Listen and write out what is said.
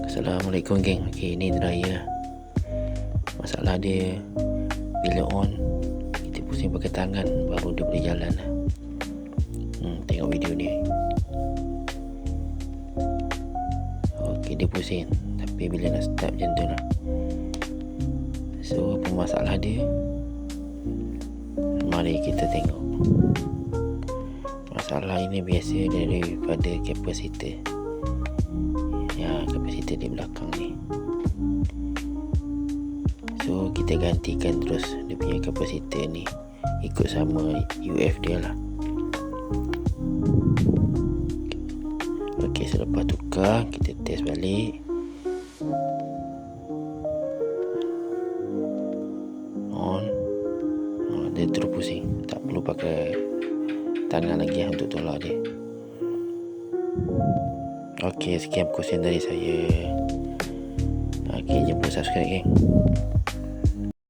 Assalamualaikum geng. Okey, ni dryer. Masalah dia bila on kita pusing pakai tangan baru dia boleh jalan. Tengok video ni. Okey, dia pusing tapi bila nak start macam tu lah. So apa masalah dia? Mari kita tengok. Masalah ini biasa daripada kapasitor. Ya, kapasitor di belakang ni. So kita gantikan terus dia punya kapasitor ni ikut sama UF dia lah. Okey, selepas tukar kita test balik. On. Dia terus pusing. Tak perlu pakai tangan lagi untuk tolak dia. Okey, sekian perkongsian dari saya. Okey, jumpa subscribe geng.